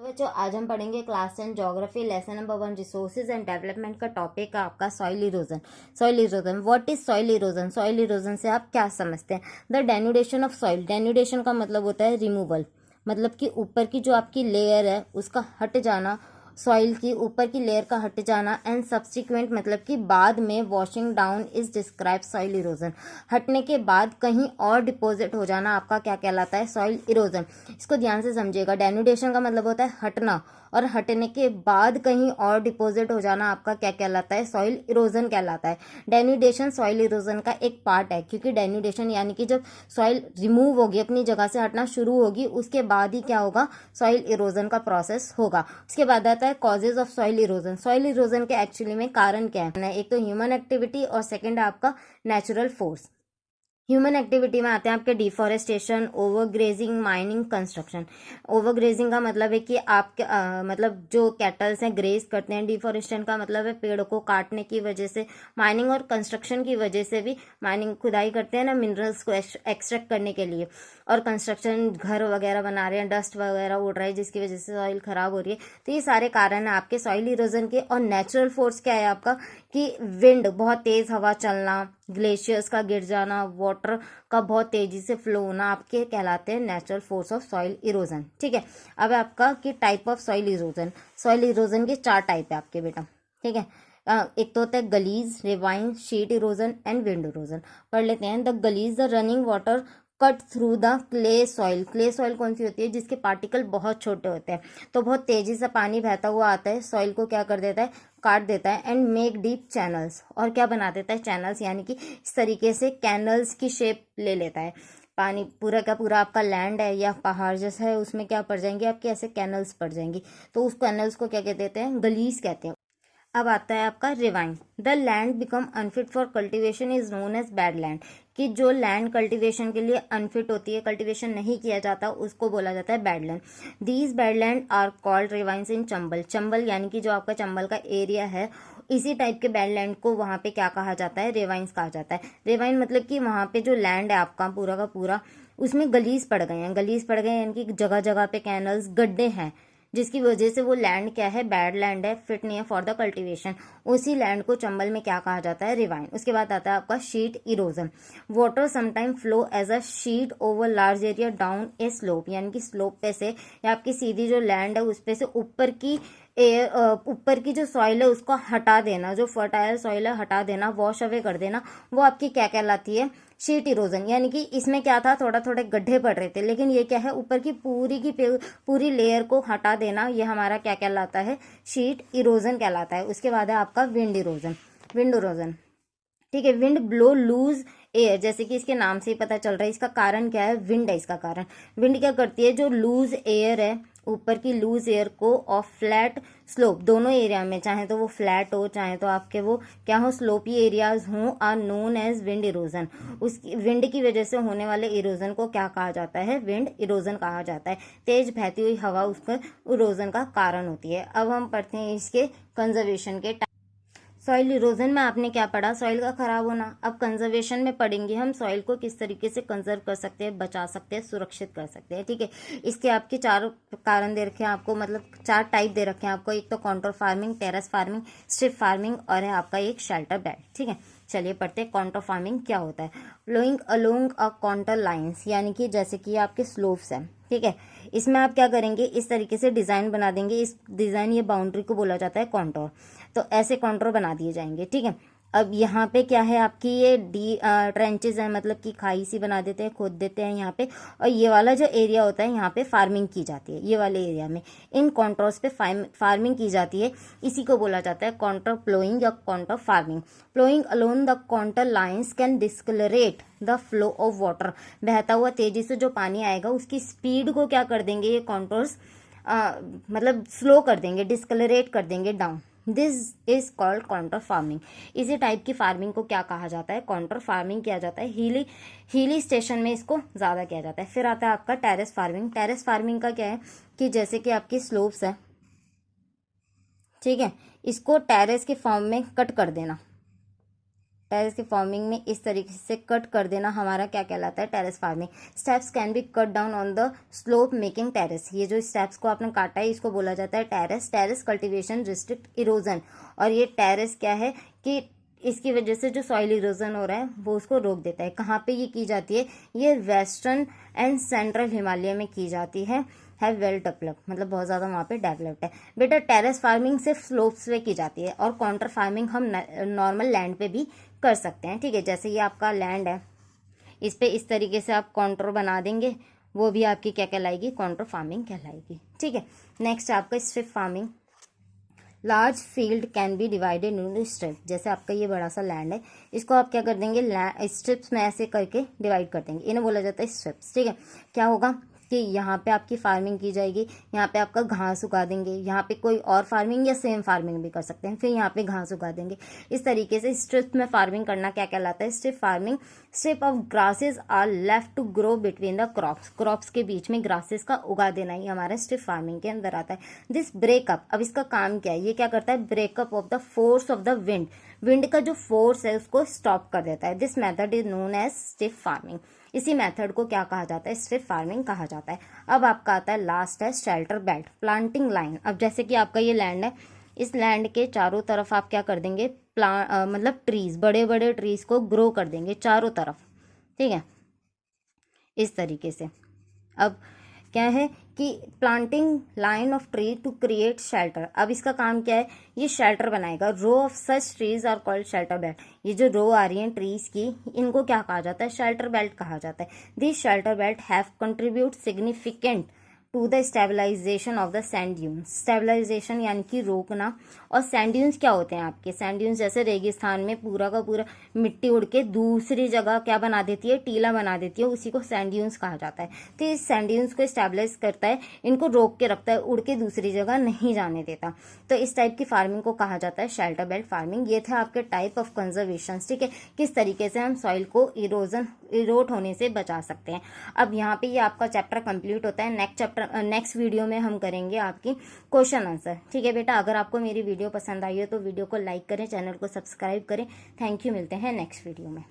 बच्चों आज हम पढ़ेंगे class 10 geography lesson number 1 resources and development का टॉपिक है आपका soil erosion. Soil erosion, what is soil erosion? Soil erosion से आप क्या समझते हैं? The denudation of soil. Denudation का मतलब होता है रिमूवल, मतलब कि ऊपर की जो आपकी लेयर है उसका हट जाना, सॉइल की ऊपर की लेयर का हट जाना। एंड सब्सिक्वेंट मतलब कि बाद में washing down is describe soil erosion. हटने के बाद कहीं और डिपॉजिट हो जाना आपका क्या कहलाता है? Soil erosion. इसको ध्यान से समझिएगा। डेन्यूडेशन का मतलब होता है हटना, और हटने के बाद कहीं और डिपॉजिट हो जाना आपका क्या कहलाता है? सॉइल इरोजन कहलाता है। डेन्यूडेशन सॉइल इरोजन का एक पार्ट है, क्योंकि डेन्यूडेशन यानी कि जब सॉइल रिमूव होगी, अपनी जगह से हटना शुरू होगी, उसके बाद ही क्या होगा? सॉइल इरोजन का प्रोसेस होगा। उसके बाद आता है causes of soil erosion. Soil erosion के एक्चुअली में कारण क्या है? एक तो ह्यूमन एक्टिविटी और सेकंड है आपका नेचुरल फोर्स। ह्यूमन एक्टिविटी में आते हैं आपके deforestation, overgrazing, mining, construction. Overgrazing का मतलब है कि आप मतलब जो कैटल्स हैं ग्रेज करते हैं। डिफॉरेस्टेशन का मतलब है पेड़ को काटने की वजह से। माइनिंग और कंस्ट्रक्शन की वजह से भी, माइनिंग खुदाई करते हैं ना मिनरल्स को एक्सट्रैक्ट करने के लिए। और कंस्ट्रक्शन, घर वगैरह बना रहे हैं, डस्ट वगैरह उड़ रहा है जिसकी वजह से सॉइल खराब हो रही है। तो ये सारे कारण हैं आपके सॉइल इरोजन के। और नेचुरल फोर्स क्या है आपका? कि विंड, बहुत तेज हवा चलना, ग्लेशियर्स का गिर जाना, वाटर का बहुत तेजी से फ्लो होना आपके कहलाते हैं natural force of soil erosion. ठीक है। अब आपका कि type of soil erosion. Soil erosion के 4 टाइप है आपके बेटा। ठीक है। एक तो होता है gullies, ravine, sheet erosion and wind erosion. पढ़ लेते हैं। The gullies, the running water cut through the clay soil. Clay soil कौन सी होती है? जिसके पार्टिकल बहुत छोटे होते हैं, तो बहुत तेजी से पानी बहता हुआ आता है, सॉइल को क्या कर देता है? काट देता है। एंड मेक डीप चैनल्स, और क्या बना देता है? चैनल्स, यानी कि इस तरीके से कैनल्स की शेप ले लेता है। पानी पूरा का पूरा आपका लैंड है या पहाड़ जैसा है, उसमें क्या पड़ जाएंगे आपके? ऐसे कैनल्स पड़ जाएंगी, तो उस कैनल्स को क्या कहते देते हैं? गलीज कहते हैं। अब आता है आपका ravine. The land become unfit for cultivation is known as bad land. कि जो लैंड कल्टीवेशन के लिए अनफिट होती है, कल्टीवेशन नहीं किया जाता, उसको बोला जाता है bad land. These bad land are called ravines in Chambal. Chambal यानी कि जो आपका चंबल का एरिया है, इसी टाइप के बैड लैंड को वहां पे क्या कहा जाता है? रिवाइंस कहा जाता है। रिवाइन मतलब कि वहां पे जो लैंड है आपका पूरा का पूरा, उसमें गलीज पड़ गए हैं। गलीज पड़ गए यानी कि जगह जगह पे कैनल्स, गड्ढे हैं, जिसकी वजह से वो लैंड क्या है? बैड लैंड है, फिट नहीं है फॉर द कल्टीवेशन। उसी लैंड को चंबल में क्या कहा जाता है? रिवाइन। उसके बाद आता है आपका sheet erosion. Water sometime flow as a sheet over large area down a slope. यानी कि स्लोप पे से, या आपकी सीधी जो लैंड है उस पे से ऊपर की जो सॉइल है उसको हटा देना, जो फर्टाइल सॉइल है हटा देना, वॉश अवे कर देना, वो आपकी क्या कहलाती है? Sheet erosion. यानी कि इसमें क्या था? थोड़ा थोड़े गड्ढे पड़ रहे थे, लेकिन ये क्या है? ऊपर की पूरी लेयर को हटा देना, ये हमारा क्या कहलाता है? शीट इरोजन कहलाता है। उसके बाद है आपका विंड इरोजन। विंड इरोजन, ठीक है। विंड ब्लो लूज एयर, जैसे कि इसके नाम से ही पता चल रहा है। इसका कारण क्या है? विंड है इसका कारण। विंड क्या करती है? जो लूज एयर है, ऊपर की लूज एयर को ऑफ फ्लैट स्लोप, दोनों एरिया में, चाहे तो वो फ्लैट हो, चाहे तो आपके वो क्या हो? स्लोपी एरियाज हों, are known as wind erosion. उस विंड की वजह से होने वाले इरोजन को क्या कहा जाता है? विंड इरोजन कहा जाता है। तेज बहती हुई हवा उसका इरोजन का कारण होती है। अब हम पढ़ते हैं इसके कंजर्वेशन के। सॉइल इरोजन में आपने क्या पढ़ा? सॉइल का खराब होना। अब कंजर्वेशन में पढ़ेंगे हम सॉइल को किस तरीके से कंजर्व कर सकते हैं, बचा सकते हैं, सुरक्षित कर सकते हैं। ठीक है। इसके आपके 4 कारण दे रखे हैं आपको, मतलब 4 टाइप दे रखे हैं आपको। एक तो contour farming, terrace farming, strip farming, और है आपका एक शेल्टर बेड। ठीक है। चलिए पढ़ते हैं कॉन्टोर फार्मिंग क्या होता है। Flowing along a contour lines, यानी कि जैसे कि आपके स्लोप्स हैं। ठीक है। इसमें आप क्या करेंगे? इस तरीके से डिजाइन बना देंगे। इस डिजाइन, ये बाउंड्री को बोला जाता है कॉन्टोर। तो ऐसे कॉन्टोर बना दिए जाएंगे। ठीक है। अब यहाँ पे क्या है आपकी? ये ट्रेंचेस है, मतलब कि खाई सी बना देते हैं, खोद देते हैं यहाँ पे। और ये वाला जो एरिया होता है, यहाँ पे फार्मिंग की जाती है। ये वाले एरिया में इन कॉन्टोर्स पे फार्मिंग की जाती है। इसी को बोला जाता है कॉन्टोर प्लोइंग या contour farming. Ploughing along the contour lines can decelerate the flow of water. बहता हुआ तेजी से जो पानी आएगा, उसकी स्पीड को क्या कर देंगे ये कॉन्टोर्स? मतलब स्लो कर देंगे, डिस्कलरेट कर देंगे down. This is called contour farming. इसी टाइप की फार्मिंग को क्या कहा जाता है? कॉन्टोर फार्मिंग किया जाता है। हिली स्टेशन में इसको ज्यादा किया जाता है। फिर आता है आपका टेरेस फार्मिंग। टेरेस फार्मिंग का क्या है? कि जैसे कि आपकी स्लोप्स है, ठीक है, इसको टेरेस के फॉर्म में कट कर देना। टेरेस की फार्मिंग में इस तरीके से कट कर देना हमारा क्या कहलाता है, terrace farming. Steps can be cut down on the slope making terrace, ये जो स्टेप्स को आपने काटा है इसको बोला जाता है terrace. Terrace cultivation restrict erosion, और ये टेरेस क्या है कि इसकी वजह से जो सॉइल इरोजन हो रहा है वो उसको रोक देता है। कहाँ पे ये की जाती है, ये वेस्टर्न एंड सेंट्रल हिमालय में की जाती है वेल डेवलप, मतलब बहुत ज़्यादा वहाँ पे डेवलप्ड है। बेटा टेरेस फार्मिंग सिर्फ स्लोप्स पे की जाती है और काउंटर फार्मिंग हम नॉर्मल लैंड पे भी कर सकते हैं, ठीक है। जैसे ये आपका लैंड है, इस पे इस तरीके से आप काउंटर बना देंगे, वो भी आपकी क्या कहलाएगी, काउंटर फार्मिंग कहलाएगी, ठीक है। नेक्स्ट आपका strip farming. Large field can be divided into strip, जैसे आपका ये बड़ा सा लैंड है, इसको आप क्या कर देंगे, स्ट्रिप्स में ऐसे करके डिवाइड कर देंगे, इन्हें बोला जाता है स्ट्रिप्स, ठीक है। क्या होगा कि यहाँ पे आपकी फार्मिंग की जाएगी, यहाँ पे आपका घास उगा देंगे, यहाँ पे कोई और फार्मिंग या सेम फार्मिंग भी कर सकते हैं, फिर यहाँ पे घास उगा देंगे। इस तरीके से स्ट्रिप में फार्मिंग करना क्या कहलाता है, strip farming. Strip of grasses are left to grow between the crops, crops के बीच में ग्रासेस का उगा देना ही हमारा स्ट्रिप फार्मिंग के अंदर आता है। दिस ब्रेकअप, अब इसका काम क्या है, ये क्या करता है, breakup of the force of the wind, wind का जो फोर्स है उसको स्टॉप कर देता है। This method is known as strip farming, इसी मेथड को क्या कहा जाता है, स्ट्रिप फार्मिंग कहा जाता है। अब आपका आता है लास्ट है शेल्टर बेल्ट, प्लांटिंग लाइन। अब जैसे कि आपका ये लैंड है, इस लैंड के चारों तरफ आप क्या कर देंगे, मतलब ट्रीज, बड़े बड़े ट्रीज को ग्रो कर देंगे चारों तरफ, ठीक है, इस तरीके से। अब क्या है कि planting line of tree to create shelter, अब इसका काम क्या है, ये शेल्टर बनाएगा। Row of such trees are called shelter belt, ये जो रो आ रही है ट्रीज की, इनको क्या कहा जाता है, शेल्टर बेल्ट कहा जाता है। This shelter belt have contribute significant to the stabilisation of the sand dunes, stabilisation यानी कि रोकना। और सैंड ड्यून्स क्या होते हैं आपके, सैंड ड्यून्स जैसे रेगिस्तान में पूरा का पूरा मिट्टी उड़ के दूसरी जगह क्या बना देती है, टीला बना देती है, उसी को सैंड ड्यून्स कहा जाता है। तो इस सैंड ड्यून्स को स्टेबलाइज करता है, इनको रोक के रखता है, उड़ के दूसरी जगह नहीं जाने देता। तो इस टाइप की फार्मिंग को कहा जाता है शेल्टर बेल्ट फार्मिंग। ये थे आपके टाइप ऑफ कंजर्वेशन, ठीक है, किस तरीके से हम सॉइल को इरोट होने से बचा सकते हैं। अब यहाँ पे ये आपका चैप्टर कंप्लीट होता है। नेक्स्ट वीडियो में हम करेंगे आपकी क्वेश्चन आंसर, ठीक है बेटा। अगर आपको मेरी वीडियो पसंद आई हो तो वीडियो को लाइक करें, चैनल को सब्सक्राइब करें। थैंक यू, मिलते हैं नेक्स्ट वीडियो में।